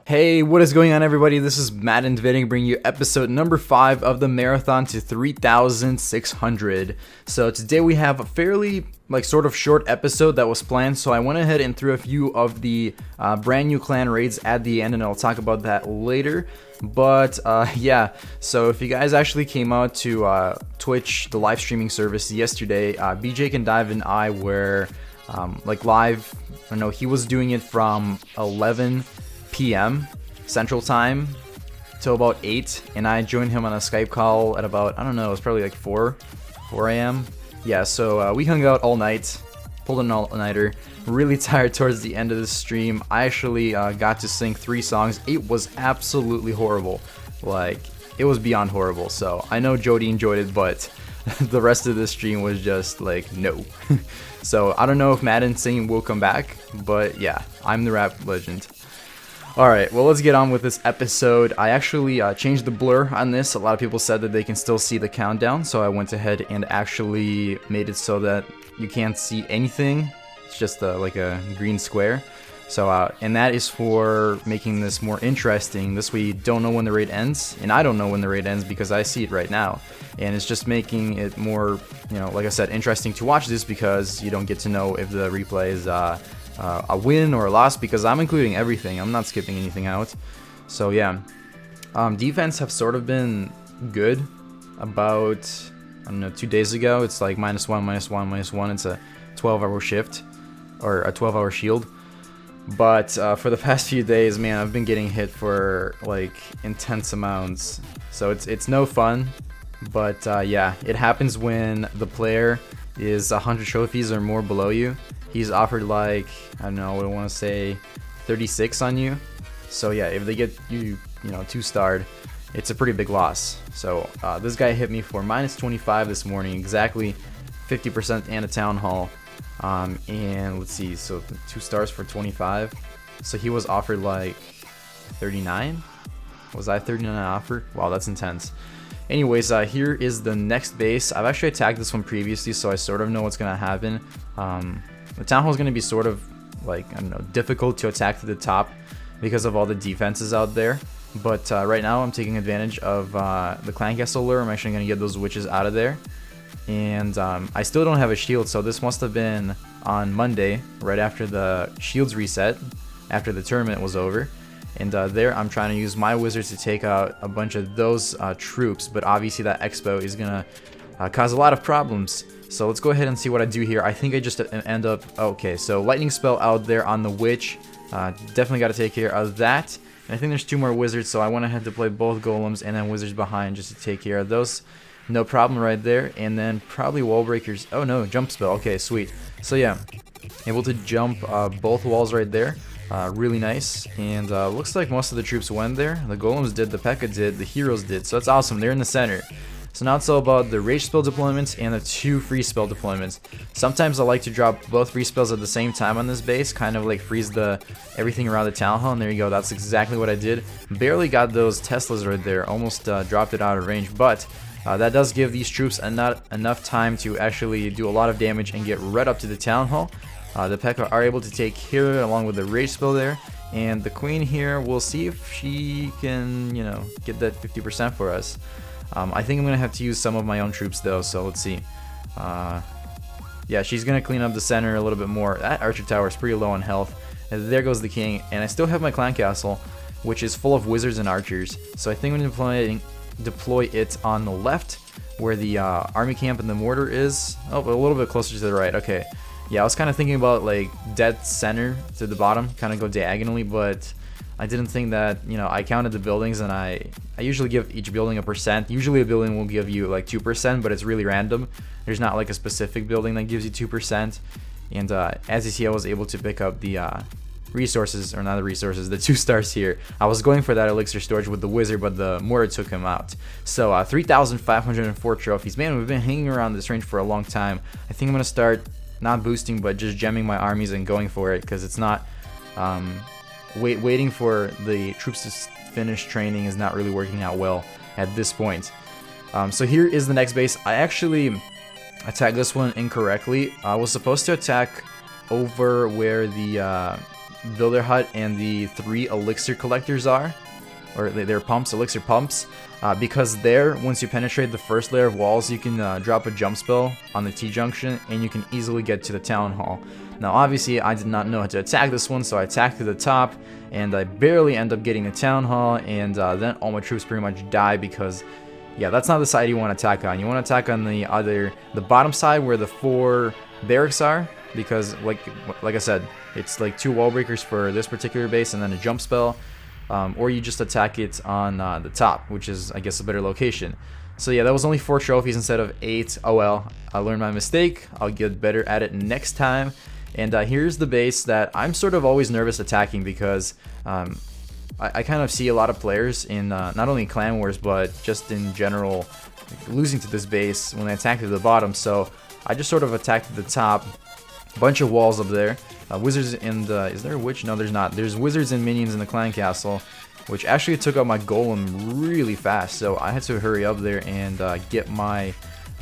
Hey, what is going on, everybody? This is MaddenDvinik bringing you episode number 5 of the marathon to 3,600. So today we have a fairly sort of short episode that was planned, so I went ahead and threw a few of the brand new clan raids at the end, and I'll talk about that later. But yeah, so if you guys actually came out to Twitch, the live streaming service yesterday, BJK and I were live. I know he was doing it from 11 p.m. Central Time till about 8, and I joined him on a Skype call at about, I don't know, it was probably like 4 a.m. Yeah, so we hung out all night, pulled an all-nighter, really tired towards the end of the stream. I actually got to sing 3 songs. It was absolutely horrible. It was beyond horrible. So I know Jody enjoyed it, but the rest of the stream was just no. So I don't know if Madden singing will come back, but yeah, I'm the rap legend. Alright, well, let's get on with this episode. I actually changed the blur on this. A lot of people said that they can still see the countdown, so I went ahead and actually made it so that you can't see anything. It's just like a green square. So, and that is for making this more interesting. This way you don't know when the raid ends, and I don't know when the raid ends because I see it right now. And it's just making it more, like I said, interesting to watch this because you don't get to know if the replay is a win or a loss, because I'm including everything. I'm not skipping anything out. So yeah, defense have sort of been good. About, I don't know, 2 days ago, it's like -1, -1, -1. It's a 12-hour shift, or a 12-hour shield. But for the past few days, man, I've been getting hit for intense amounts. So it's no fun. But yeah, it happens when the player is 100 trophies or more below you. He's offered I don't know, I want to say 36 on you. So yeah, if they get you, 2-starred, it's a pretty big loss. So this guy hit me for -25 this morning, exactly 50% and a town hall. And let's see, so 2 stars for 25. So he was offered 39. Was I 39 offer? Wow, that's intense. Anyways, here is the next base. I've actually attacked this one previously, so I sort of know what's gonna happen. The town hall is going to be sort of I don't know, difficult to attack to the top because of all the defenses out there. But right now I'm taking advantage of the clan castle lure. I'm actually going to get those witches out of there. And I still don't have a shield, so this must have been on Monday, right after the shields reset, after the tournament was over. And there I'm trying to use my wizards to take out a bunch of those troops, but obviously that expo is going to cause a lot of problems. So let's go ahead and see what I do here. I think I just end up... Okay, so lightning spell out there on the witch. Definitely got to take care of that. And I think there's 2 more wizards, so I went ahead to play both golems and then wizards behind just to take care of those. No problem right there. And then probably wall breakers. Oh no, jump spell. Okay, sweet. So yeah, able to jump both walls right there. Really nice. And looks like most of the troops went there. The golems did, the P.E.K.K.A did, the heroes did. So that's awesome. They're in the center. So now it's all about the rage spell deployments and the 2 free spell deployments. Sometimes I like to drop both free spells at the same time on this base, kind of freeze everything around the town hall, and there you go, that's exactly what I did. Barely got those Teslas right there, almost dropped it out of range, but that does give these troops enough time to actually do a lot of damage and get right up to the town hall. The P.E.K.K.A are able to take care of it along with the rage spell there, and the queen here, we'll see if she can, get that 50% for us. I think I'm going to have to use some of my own troops though, so let's see. Yeah, she's going to clean up the center a little bit more. That archer tower is pretty low on health. And there goes the king, and I still have my clan castle, which is full of wizards and archers. So I think I'm going to deploy it on the left, where the army camp and the mortar is. Oh, a little bit closer to the right. Okay. Yeah, I was kind of thinking about dead center to the bottom, kind of go diagonally, but I didn't think that, I counted the buildings, and I usually give each building a percent. Usually a building will give you 2%, but it's really random. There's not a specific building that gives you 2%. And as you see, I was able to pick up the resources, or not the resources, the 2 stars here. I was going for that elixir storage with the wizard, but the mortar took him out. So 3,504 trophies. Man, we've been hanging around this range for a long time. I think I'm going to start not boosting, but just gemming my armies and going for it, because it's not... waiting for the troops to finish training is not really working out well at this point. So here is the next base. I actually attacked this one incorrectly. I was supposed to attack over where the builder hut and the 3 elixir collectors are, or they're pumps, elixir pumps, because there, once you penetrate the first layer of walls, you can drop a jump spell on the T-junction, and you can easily get to the town hall. Now, obviously, I did not know how to attack this one, so I attacked to the top, and I barely end up getting the town hall, and then all my troops pretty much die because, yeah, that's not the side you want to attack on. You want to attack on the bottom side where the 4 barracks are, because, like I said, it's like 2 wall breakers for this particular base, and then a jump spell. Or you just attack it on the top, which is, I guess, a better location. So yeah, that was only 4 trophies instead of 8. Oh well, I learned my mistake. I'll get better at it next time. And here's the base that I'm sort of always nervous attacking because I kind of see a lot of players in not only Clan Wars, but just in general, losing to this base when they attack to the bottom. So I just sort of attacked at the top. Bunch of walls up there. Wizards in the... Is there a witch? No, there's not. There's wizards and minions in the clan castle, which actually took out my golem really fast. So I had to hurry up there and get my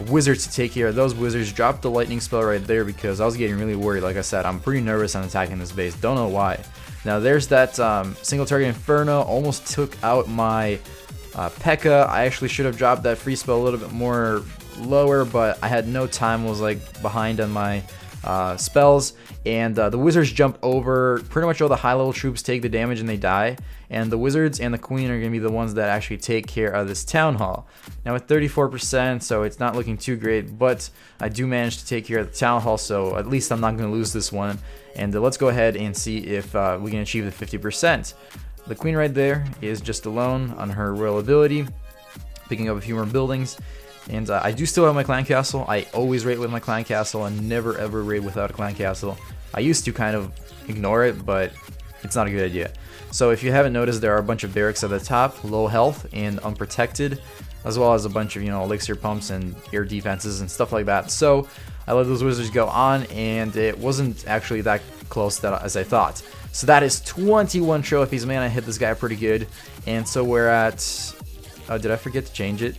wizards to take care of those wizards. Dropped the lightning spell right there because I was getting really worried. Like I said, I'm pretty nervous on attacking this base. Don't know why. Now there's that single target inferno. Almost took out my P.E.K.K.A. I actually should have dropped that free spell a little bit more lower, but I had no time. Was like behind on my spells, and the wizards jump over. Pretty much all the high level troops take the damage and they die, and the wizards and the queen are going to be the ones that actually take care of this town hall. Now at 34%, so it's not looking too great, but I do manage to take care of the town hall, so at least I'm not going to lose this one. And let's go ahead and see if we can achieve the 50%. The queen right there is just alone on her royal ability, picking up a few more buildings. And I do still have my clan castle. I always raid with my clan castle and never ever raid without a clan castle. I used to kind of ignore it, but it's not a good idea. So if you haven't noticed, there are a bunch of barracks at the top, low health and unprotected, as well as a bunch of, elixir pumps and air defenses and stuff like that. So I let those wizards go on, and it wasn't actually that close as I thought. So that is 21 trophies. Man, I hit this guy pretty good. And so we're at... Oh, did I forget to change it?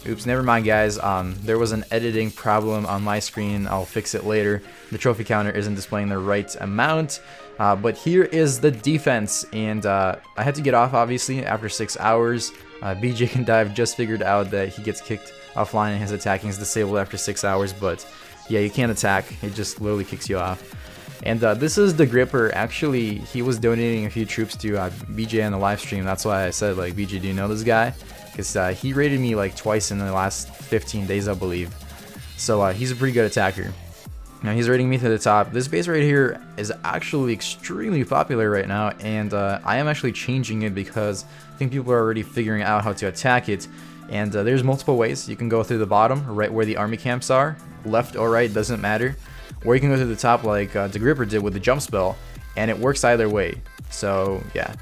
Oops, never mind, guys. There was an editing problem on my screen. I'll fix it later. The trophy counter isn't displaying the right amount. But here is the defense. And I had to get off, obviously, after 6 hours. BJ Can Dive just figured out that he gets kicked offline and his attacking is disabled after 6 hours. But yeah, you can't attack. It just literally kicks you off. And this is the Gripper. Actually, he was donating a few troops to BJ on the live stream. That's why I said, like, BJ, do you know this guy? Because he raided me like twice in the last 15 days, I believe. So he's a pretty good attacker. Now he's raiding me to the top. This base right here is actually extremely popular right now, and I am actually changing it because I think people are already figuring out how to attack it. And there's multiple ways. You can go through the bottom, right where the army camps are, left or right, doesn't matter. Or you can go to the top like the Gripper did with the jump spell, and it works either way. So yeah.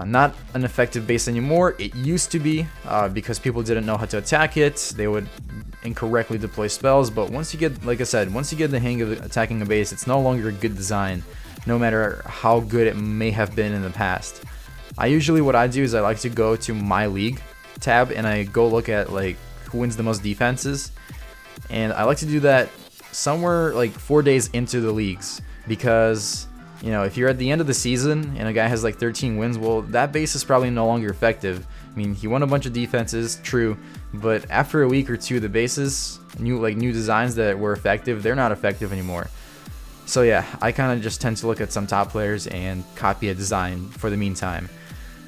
Not an effective base anymore. It used to be because people didn't know how to attack it. They would incorrectly deploy spells, but once you get, like I said, once you get the hang of attacking a base, it's no longer a good design, no matter how good it may have been in the past. What I do is I like to go to my league tab and I go look at like who wins the most defenses, and I like to do that somewhere like 4 days into the leagues, because if you're at the end of the season and a guy has like 13 wins, well, that base is probably no longer effective. I mean, he won a bunch of defenses, true, but after a week or two, the bases, new designs that were effective, they're not effective anymore. So yeah, I kind of just tend to look at some top players and copy a design for the meantime.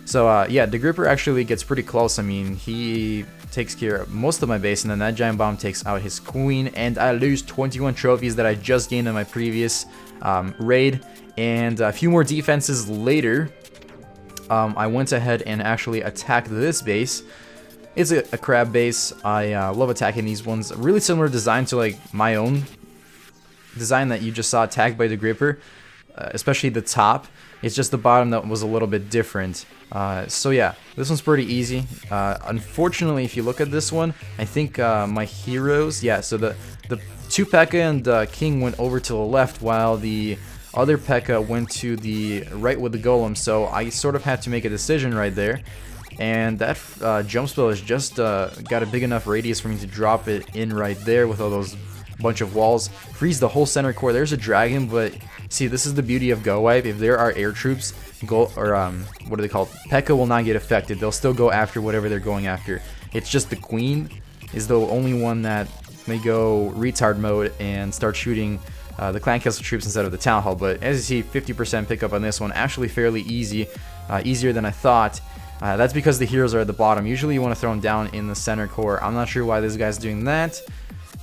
So yeah, the Gripper actually gets pretty close. I mean, he takes care of most of my base, and then that giant bomb takes out his queen, and I lose 21 trophies that I just gained in my previous raid. And a few more defenses later, I went ahead and actually attacked this base. It's a crab base. I love attacking these ones. Really similar design to like my own design that you just saw attacked by the Gripper, especially the top. It's just the bottom that was a little bit different. So yeah, this one's pretty easy. Unfortunately, if you look at this one, I think my heroes, yeah, so the 2 P.E.K.K.A. and King went over to the left, while the other P.E.K.K.A. went to the right with the Golem. So I sort of had to make a decision right there, and that jump spell has just got a big enough radius for me to drop it in right there with all those bunch of walls, freeze the whole center core. There's a dragon, but see, this is the beauty of Go Wipe. If there are air troops, what are they called? P.E.K.K.A will not get affected. They'll still go after whatever they're going after. It's just the queen is the only one that may go retard mode and start shooting the clan castle troops instead of the town hall. But as you see, 50% pickup on this one, actually fairly easy, easier than I thought. That's because the heroes are at the bottom. Usually you want to throw them down in the center core. I'm not sure why this guy's doing that.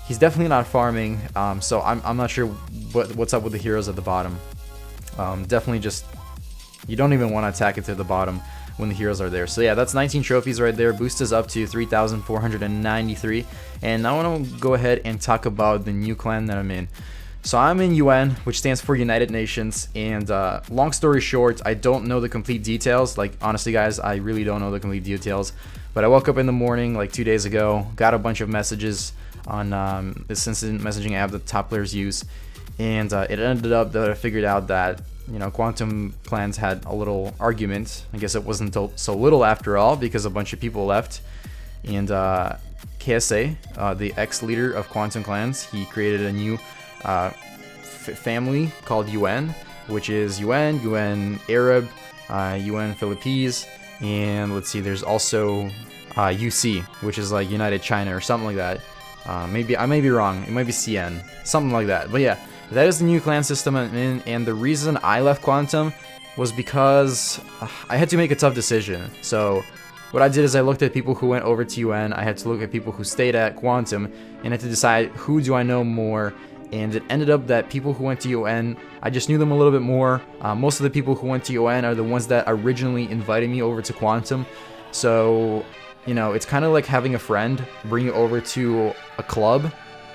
He's definitely not farming, so I'm not sure what's up with the heroes at the bottom. Definitely just, you don't even want to attack it to the bottom when the heroes are there. So yeah, that's 19 trophies right there. Boost us up to 3,493. And now I want to go ahead and talk about the new clan that I'm in. So I'm in UN, which stands for United Nations, and long story short, I don't know the complete details. Like, honestly guys, I really don't know the complete details, but I woke up in the morning like 2 days ago, got a bunch of messages on this instant messaging app that top players use, and it ended up that I figured out that, you know, Quantum Clans had a little argument. I guess it wasn't so little after all, because a bunch of people left, and K.E.K.K.A, the ex-leader of Quantum Clans, he created a new family called UN, which is UN Arab, UN Philippines, and let's see, there's also UC, which is like United China or something like that. Maybe I may be wrong, it might be CN, something like that. But yeah, that is the new clan system I'm in, and the reason I left Quantum was because I had to make a tough decision. So what I did is I looked at people who went over to UN, I had to look at people who stayed at Quantum, and had to decide who do I know more. And it ended up that people who went to UN, I just knew them a little bit more. Most of the people who went to UN are the ones that originally invited me over to Quantum. So, you know, it's kind of like having a friend bring you over to a club,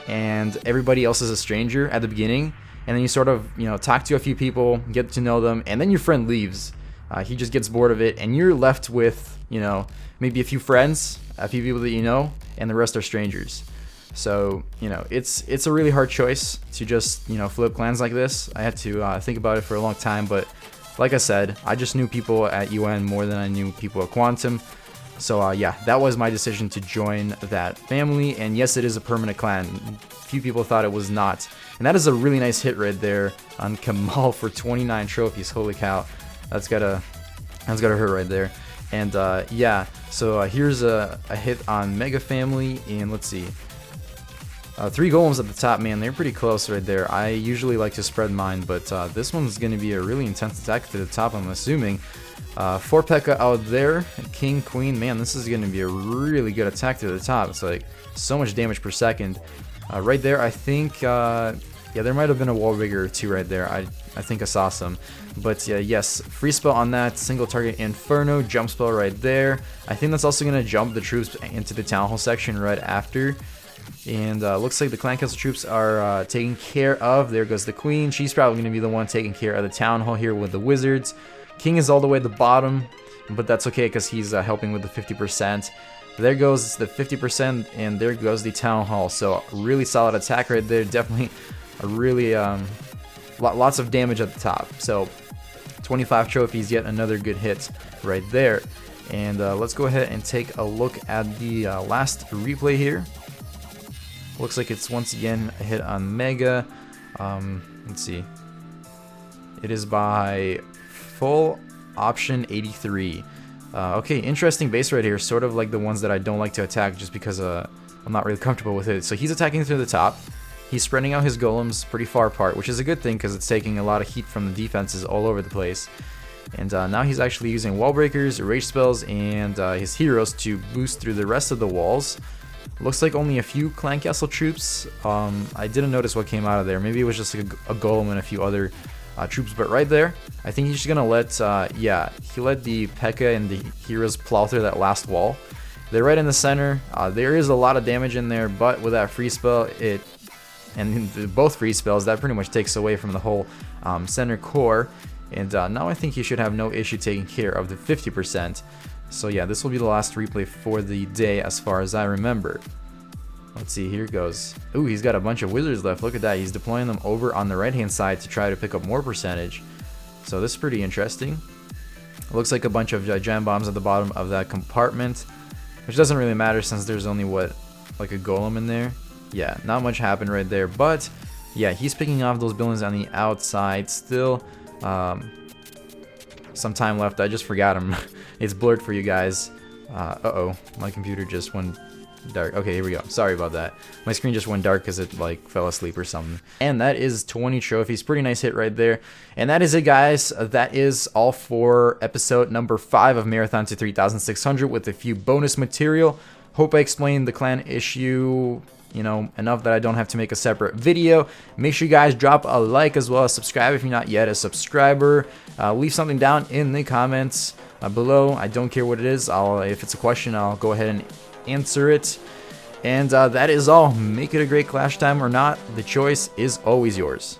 and everybody else is a stranger at the beginning. And then you sort of, you know, talk to a few people, get to know them, and then your friend leaves. He just gets bored of it, and you're left with, you know, maybe a few friends, a few people that you know, and the rest are strangers. So, you know, it's a really hard choice to just, you know, flip clans like this. I had to think about it for a long time, but like I said, I just knew people at UN more than I knew people at Quantum. So yeah, that was my decision to join that family, and yes, it is a permanent clan. Few people thought it was not, and that is a really nice hit right there on Kamal for 29 trophies. Holy cow, that's gotta hurt right there. And yeah, so here's a hit on Mega Family, and let's see. 3 golems at the top, man, they're pretty close right there. I usually like to spread mine, but this one's going to be a really intense attack to the top, I'm assuming. 4 P.E.K.K.A out there, King, Queen, man, this is going to be a really good attack to the top. It's like so much damage per second. Right there, I think, yeah, there might have been a wall rigger or 2 right there. I think I saw some. But yeah, yes, free spell on that, single target Inferno, jump spell right there. I think that's also going to jump the troops into the town hall section right after. And looks like the clan castle troops are taken care of. There goes the queen. She's probably going to be the one taking care of the town hall here with the wizards. King is all the way at the bottom, but that's okay because he's helping with the 50%. There goes the 50%, and there goes the town hall. So really solid attack right there. Definitely a really lots of damage at the top. So 25 trophies, yet another good hit right there. And let's go ahead and take a look at the last replay here. Looks like it's once again a hit on Mega. Let's see. It is by Full Option 83. Okay, interesting base right here. Sort of like the ones that I don't like to attack just because I'm not really comfortable with it. So he's attacking through the top. He's spreading out his golems pretty far apart, which is a good thing because it's taking a lot of heat from the defenses all over the place. And now he's actually using wall breakers, rage spells, and his heroes to boost through the rest of the walls. Looks like only a few clan castle troops. I didn't notice what came out of there. Maybe it was just like a golem and a few other troops. But right there, I think he's just gonna let yeah, he let the P.E.K.K.A and the heroes plow through that last wall. They're right in the center. There is a lot of damage in there, but with that free spell, both free spells, that pretty much takes away from the whole center core. And now I think he should have no issue taking care of the 50%. So yeah, this will be the last replay for the day as far as I remember. Let's see, here it goes. Ooh, he's got a bunch of wizards left. Look at that. He's deploying them over on the right-hand side to try to pick up more percentage. So this is pretty interesting. It looks like a bunch of jam bombs at the bottom of that compartment, which doesn't really matter since there's only, what, like a golem in there. yeah, not much happened right there. But yeah, he's picking off those buildings on the outside still. Some time left. I just forgot him. It's blurred for you guys. Uh-oh, my computer just went dark. Okay, here we go. Sorry about that. My screen just went dark because it like fell asleep or something. And that is 20 trophies. Pretty nice hit right there. And that is it, guys. That is all for episode number 5 of Marathon to 3600 with a few bonus material. Hope I explained the clan issue, you know, enough that I don't have to make a separate video. Make sure you guys drop a like as well as subscribe if you're not yet a subscriber. Leave something down in the comments below. I don't care what it is. If it's a question, I'll go ahead and answer it. And that is all. Make it a great clash time or not. The choice is always yours.